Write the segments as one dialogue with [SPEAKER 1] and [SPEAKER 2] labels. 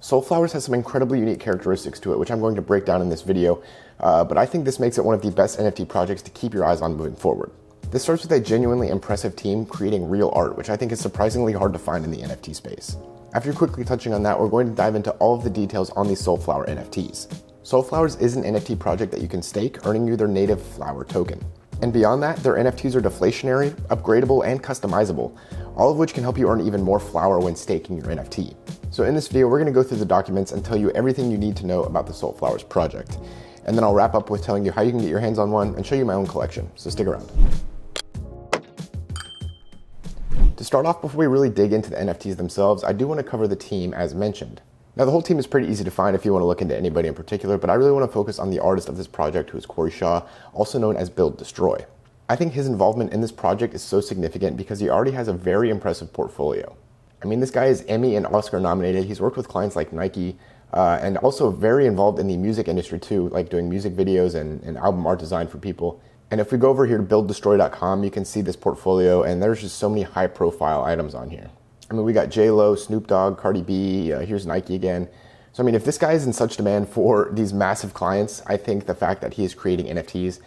[SPEAKER 1] Soulflowers has some incredibly unique characteristics to it, which I'm going to break down in this video, but I think this makes it one of the best NFT projects to keep your eyes on moving forward. This starts with a genuinely impressive team creating real art, which I think is surprisingly hard to find in the NFT space. After quickly touching on that, we're going to dive into all of the details on these Soulflower NFTs. Soulflowers is an NFT project that you can stake, earning you their native flower token. And beyond that, their NFTs are deflationary, upgradable, and customizable, all of which can help you earn even more flower when staking your NFT. So in this video, we're going to go through the documents and tell you everything you need to know about the Soulflowers project. And then I'll wrap up with telling you how you can get your hands on one and show you my own collection, so stick around. To start off, before we really dig into the NFTs themselves, I do want to cover the team as mentioned. Now, the whole team is pretty easy to find if you want to look into anybody in particular, but I really want to focus on the artist of this project, who is Corey Shaw, also known as Build Destroy. I think his involvement in this project is so significant because he already has a very impressive portfolio. I mean, this guy is Emmy and Oscar nominated. He's worked with clients like Nike, and also very involved in the music industry too, like doing music videos and album art design for people. And if we go over here to builddestroy.com, you can see this portfolio, and there's just so many high profile items on here. I mean, we got J-Lo, Snoop Dogg, Cardi B, here's Nike again. So I mean, if this guy is in such demand for these massive clients, I think the fact that he is creating NFTs,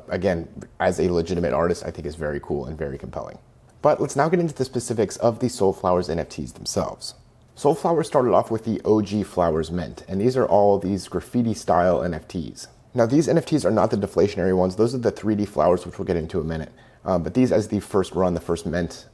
[SPEAKER 1] again, as a legitimate artist, I think is very cool and very compelling. But let's now get into the specifics of the Soulflowers NFTs themselves. Soulflowers started off with the OG Flowers Mint, and these are all these graffiti style NFTs. Now, these NFTs are not the deflationary ones. Those are the 3D flowers, which we'll get into in a minute. But these, as the first run, the first mint,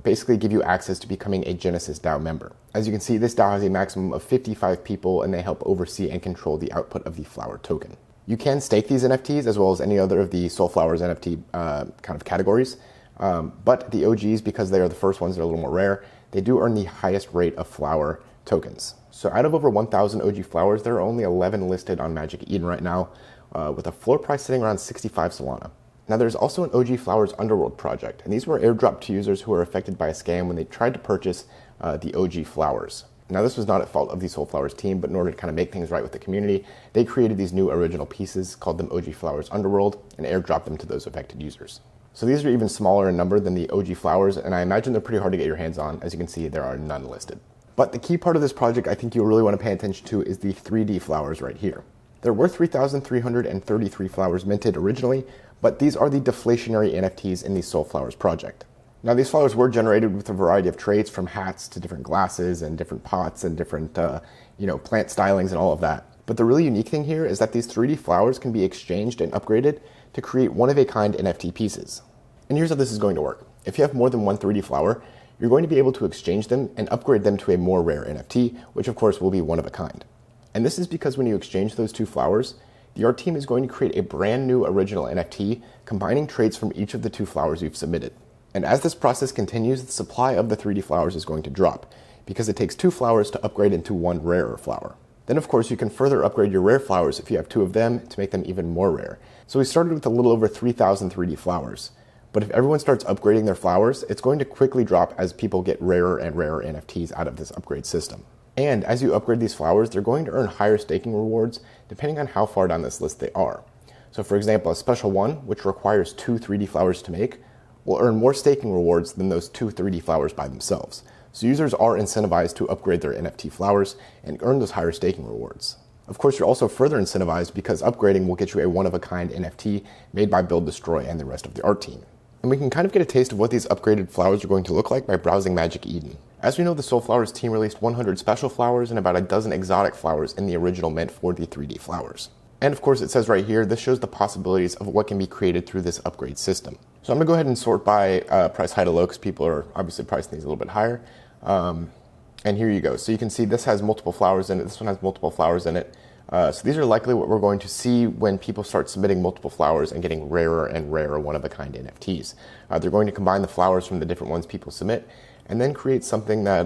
[SPEAKER 1] basically give you access to becoming a Genesis DAO member. As you can see, this DAO has a maximum of 55 people, and they help oversee and control the output of the flower token. You can stake these NFTs as well as any other of the Soulflowers NFT kind of categories. But the OGs, because they are the first ones, they're a little more rare, they do earn the highest rate of flower tokens. So out of over 1,000 OG flowers, there are only 11 listed on Magic Eden right now, with a floor price sitting around 65 Solana. Now, there's also an OG Flowers Underworld project, and these were airdropped to users who were affected by a scam when they tried to purchase the OG flowers. Now, this was not at fault of the Soulflowers team, but in order to kind of make things right with the community, they created these new original pieces, called them OG Flowers Underworld, and airdropped them to those affected users. So these are even smaller in number than the OG flowers, and I imagine they're pretty hard to get your hands on. As you can see, there are none listed. But the key part of this project I think you'll really want to pay attention to is the 3D flowers right here. There were 3,333 flowers minted originally, but these are the deflationary NFTs in the Soulflowers project. Now, these flowers were generated with a variety of traits, from hats to different glasses and different pots and different plant stylings and all of that. But the really unique thing here is that these 3D flowers can be exchanged and upgraded to create one-of-a-kind NFT pieces. And here's how this is going to work. If you have more than one 3D flower, you're going to be able to exchange them and upgrade them to a more rare NFT, which of course will be one of a kind. And this is because when you exchange those two flowers, the art team is going to create a brand new original NFT, combining traits from each of the two flowers you've submitted. And as this process continues, the supply of the 3D flowers is going to drop, because it takes two flowers to upgrade into one rarer flower. Then of course you can further upgrade your rare flowers if you have two of them to make them even more rare. So we started with a little over 3,000 3D flowers. But if everyone starts upgrading their flowers, it's going to quickly drop as people get rarer and rarer NFTs out of this upgrade system. And as you upgrade these flowers, they're going to earn higher staking rewards depending on how far down this list they are. So for example, a special one, which requires two 3D flowers to make, will earn more staking rewards than those two 3D flowers by themselves. So users are incentivized to upgrade their NFT flowers and earn those higher staking rewards. Of course, you're also further incentivized because upgrading will get you a one-of-a-kind NFT made by Build Destroy and the rest of the art team. And we can kind of get a taste of what these upgraded flowers are going to look like by browsing Magic Eden. As we know, the Soulflowers team released 100 special flowers and about a dozen exotic flowers in the original mint for the 3D flowers. And of course, it says right here, this shows the possibilities of what can be created through this upgrade system. So I'm gonna go ahead and sort by price high to low, because people are obviously pricing these a little bit higher. And here you go. So you can see this has multiple flowers in it. This one has multiple flowers in it. So these are likely what we're going to see when people start submitting multiple flowers and getting rarer and rarer one-of-a-kind NFTs. They're going to combine the flowers from the different ones people submit and then create something that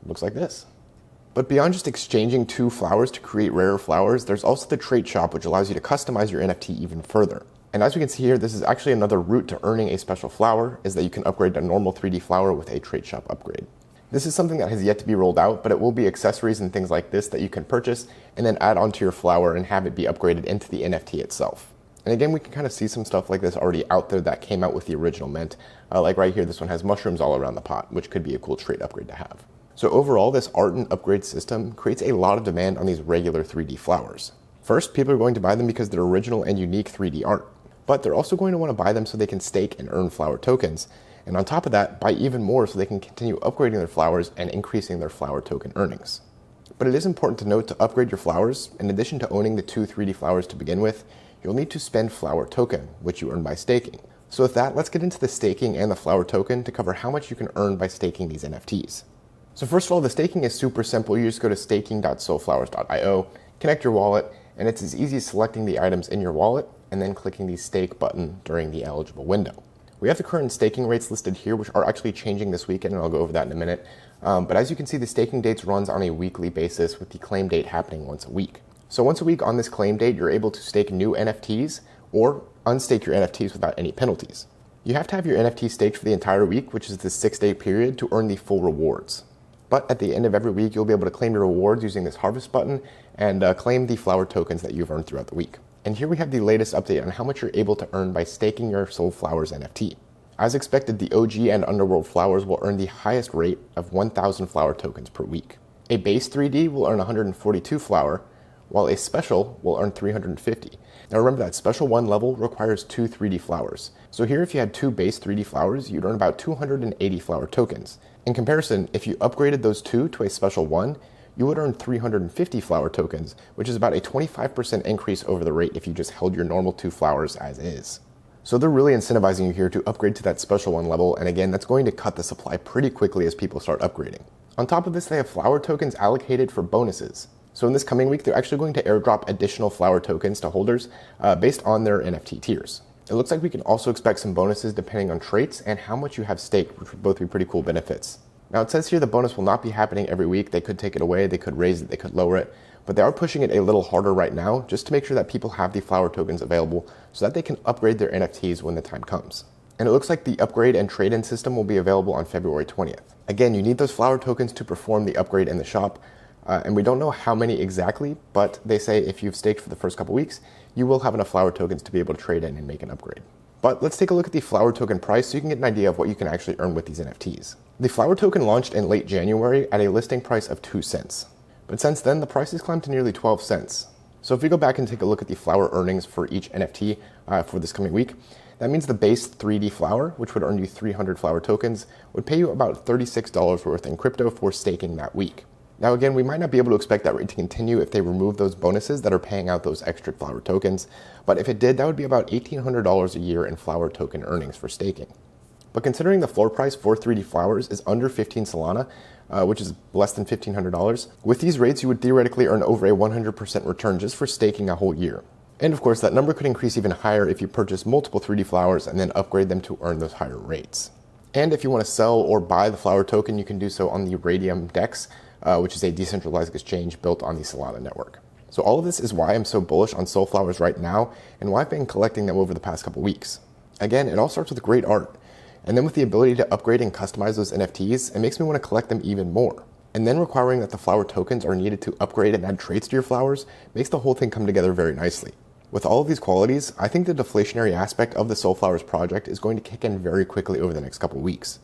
[SPEAKER 1] looks like this. But beyond just exchanging two flowers to create rarer flowers, there's also the trait shop, which allows you to customize your NFT even further. And as we can see here, this is actually another route to earning a special flower, is that you can upgrade a normal 3D flower with a trait shop upgrade. This is something that has yet to be rolled out, but it will be accessories and things like this that you can purchase and then add onto your flower and have it be upgraded into the NFT itself. And again, we can kind of see some stuff like this already out there that came out with the original mint. Like right here, this one has mushrooms all around the pot, which could be a cool trait upgrade to have. So overall, this art and upgrade system creates a lot of demand on these regular 3D flowers. First, people are going to buy them because they're original and unique 3D art, but they're also going to want to buy them so they can stake and earn flower tokens. And on top of that, buy even more so they can continue upgrading their flowers and increasing their flower token earnings. But it is important to note to upgrade your flowers, in addition to owning the 2 3D flowers to begin with, you'll need to spend flower token, which you earn by staking. So with that, let's get into the staking and the flower token to cover how much you can earn by staking these NFTs. So first of all, the staking is super simple. You just go to staking.solflowers.io, connect your wallet, and it's as easy as selecting the items in your wallet and then clicking the stake button during the eligible window. We have the current staking rates listed here, which are actually changing this weekend, and I'll go over that in a minute. But as you can see, the staking dates runs on a weekly basis with the claim date happening once a week. So once a week on this claim date, you're able to stake new NFTs or unstake your NFTs without any penalties. You have to have your NFT staked for the entire week, which is the 6-day period, to earn the full rewards. But at the end of every week, you'll be able to claim your rewards using this harvest button and claim the flower tokens that you've earned throughout the week. And here we have the latest update on how much you're able to earn by staking your Flowers NFT. As expected, the OG and Underworld flowers will earn the highest rate of 1,000 flower tokens per week. A base 3D will earn 142 flower, while a special will earn 350. Now remember that special 1 level requires 2 3D flowers. So here if you had 2 base 3D flowers, you'd earn about 280 flower tokens. In comparison, if you upgraded those 2 to a special 1, you would earn 350 flower tokens, which is about a 25% increase over the rate if you just held your normal 2 flowers as is. So they're really incentivizing you here to upgrade to that special 1 level, and again, that's going to cut the supply pretty quickly as people start upgrading. On top of this, they have flower tokens allocated for bonuses. So in this coming week, they're actually going to airdrop additional flower tokens to holders based on their NFT tiers. It looks like we can also expect some bonuses depending on traits and how much you have staked, which would both be pretty cool benefits. Now it says here the bonus will not be happening every week. They could take it away, they could raise it, they could lower it, but they are pushing it a little harder right now just to make sure that people have the flower tokens available so that they can upgrade their NFTs when the time comes. And it looks like the upgrade and trade-in system will be available on February 20th. Again, you need those flower tokens to perform the upgrade in the shop, and we don't know how many exactly, but they say if you've staked for the first couple weeks, you will have enough flower tokens to be able to trade in and make an upgrade. But let's take a look at the flower token price so you can get an idea of what you can actually earn with these NFTs. The flower token launched in late January at a listing price of 2 cents. But since then, the price has climbed to nearly 12 cents. So if we go back and take a look at the flower earnings for each NFT for this coming week, that means the base 3D flower, which would earn you 300 flower tokens, would pay you about $36 worth in crypto for staking that week. Now again, we might not be able to expect that rate to continue if they remove those bonuses that are paying out those extra flower tokens, but if it did, that would be about $1,800 a year in flower token earnings for staking. But considering the floor price for 3D flowers is under 15 Solana, which is less than $1,500, with these rates you would theoretically earn over a 100% return just for staking a whole year. And of course, that number could increase even higher if you purchase multiple 3D flowers and then upgrade them to earn those higher rates. And if you want to sell or buy the flower token, you can do so on the Radium DEX, which is a decentralized exchange built on the Solana network. So all of this is why I'm so bullish on Flowers right now and why I've been collecting them over the past couple weeks. Again, it all starts with great art. And then with the ability to upgrade and customize those NFTs, it makes me want to collect them even more. And then requiring that the flower tokens are needed to upgrade and add traits to your flowers makes the whole thing come together very nicely. With all of these qualities, I think the deflationary aspect of the Flowers project is going to kick in very quickly over the next couple weeks.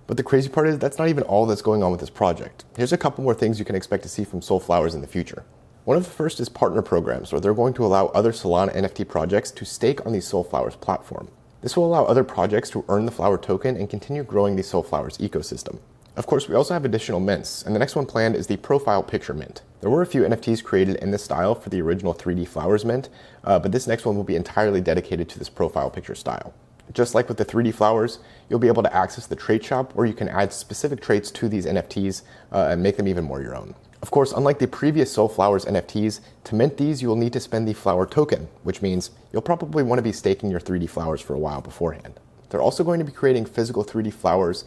[SPEAKER 1] But the crazy part is that's not even all that's going on with this project. Here's a couple more things you can expect to see from Flowers in the future. One of the first is partner programs, where they're going to allow other Solana NFT projects to stake on the Flowers platform. This will allow other projects to earn the flower token and continue growing the Flowers ecosystem. Of course, we also have additional mints, and the next one planned is the profile picture mint. There were a few NFTs created in this style for the original 3D flowers mint, but this next one will be entirely dedicated to this profile picture style. Just like with the 3D flowers, you'll be able to access the trait shop where you can add specific traits to these NFTs and make them even more your own. Of course, unlike the previous Flowers NFTs, to mint these you will need to spend the flower token, which means you'll probably want to be staking your 3D flowers for a while beforehand. They're also going to be creating physical 3D flowers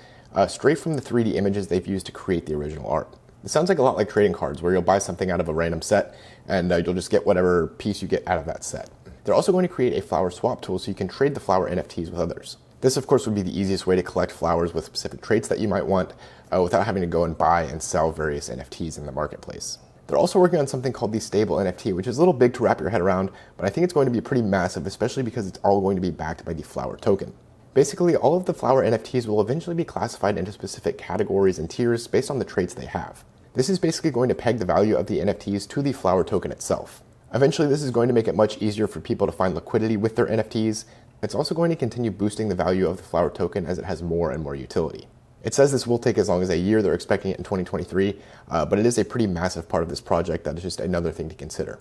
[SPEAKER 1] straight from the 3D images they've used to create the original art. This sounds like a lot like trading cards, where you'll buy something out of a random set and you'll just get whatever piece you get out of that set. They're also going to create a flower swap tool so you can trade the flower NFTs with others. This, of course, would be the easiest way to collect flowers with specific traits that you might want without having to go and buy and sell various NFTs in the marketplace. They're also working on something called the stable NFT, which is a little big to wrap your head around, but I think it's going to be pretty massive, especially because it's all going to be backed by the flower token. Basically, all of the Flower NFTs will eventually be classified into specific categories and tiers based on the traits they have. This is basically going to peg the value of the NFTs to the Flower token itself. Eventually, this is going to make it much easier for people to find liquidity with their NFTs. It's also going to continue boosting the value of the Flower token as it has more and more utility. It says this will take as long as a year. They're expecting it in 2023, but it is a pretty massive part of this project that is just another thing to consider.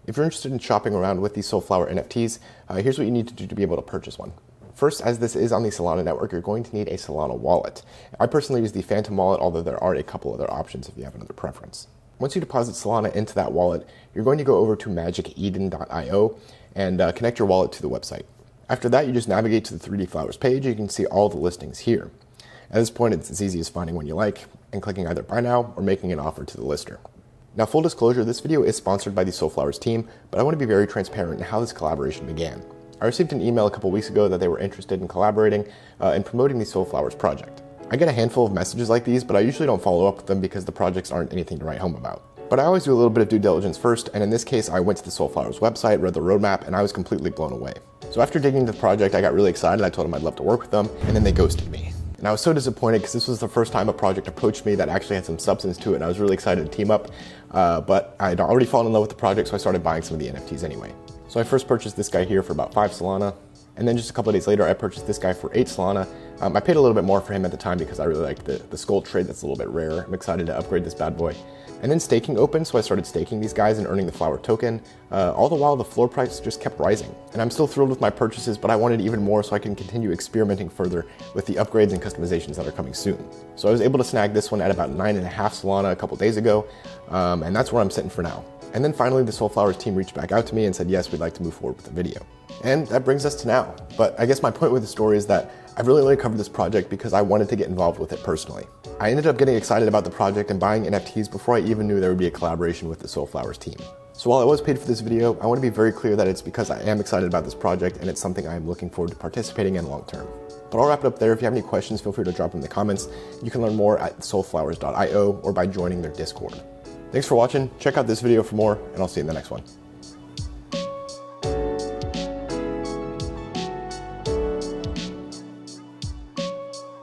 [SPEAKER 1] If you're interested in shopping around with these Flower NFTs, here's what you need to do to be able to purchase one. First, as this is on the Solana network, you're going to need a Solana wallet. I personally use the Phantom wallet, although there are a couple other options if you have another preference. Once you deposit Solana into that wallet, you're going to go over to magiceden.io and connect your wallet to the website. After that, you just navigate to the 3D Flowers page. You can see all the listings here. At this point, it's as easy as finding one you like and clicking either buy now or making an offer to the lister. Now, full disclosure, this video is sponsored by the Flowers team, but I want to be very transparent in how this collaboration began. I received an email a couple weeks ago that they were interested in collaborating and promoting the Flowers project. I get a handful of messages like these, but I usually don't follow up with them because the projects aren't anything to write home about. But I always do a little bit of due diligence first, and in this case, I went to the Flowers website, read the roadmap, and I was completely blown away. So after digging into the project, I got really excited. I told them I'd love to work with them, and then they ghosted me. And I was so disappointed because this was the first time a project approached me that actually had some substance to it, and I was really excited to team up, but I'd already fallen in love with the project, so I started buying some of the NFTs anyway. So I first purchased this guy here for about 5 Solana, and then just a couple of days later, I purchased this guy for 8 Solana. I paid a little bit more for him at the time because I really liked the Skull trade that's a little bit rarer. I'm excited to upgrade this bad boy. And then staking opened, so I started staking these guys and earning the Flower token. All the while, the floor price just kept rising. And I'm still thrilled with my purchases, but I wanted even more so I can continue experimenting further with the upgrades and customizations that are coming soon. So I was able to snag this one at about 9.5 Solana a couple days ago, and that's where I'm sitting for now. And then finally, the Flowers team reached back out to me and said, yes, we'd like to move forward with the video. And that brings us to now. But I guess my point with the story is that I've really only covered this project because I wanted to get involved with it personally. I ended up getting excited about the project and buying NFTs before I even knew there would be a collaboration with the Flowers team. So while I was paid for this video, I want to be very clear that it's because I am excited about this project and it's something I am looking forward to participating in long term. But I'll wrap it up there. If you have any questions, feel free to drop them in the comments. You can learn more at soulflowers.io or by joining their Discord. Thanks for watching. Check out this video for more, and I'll see you in the next one.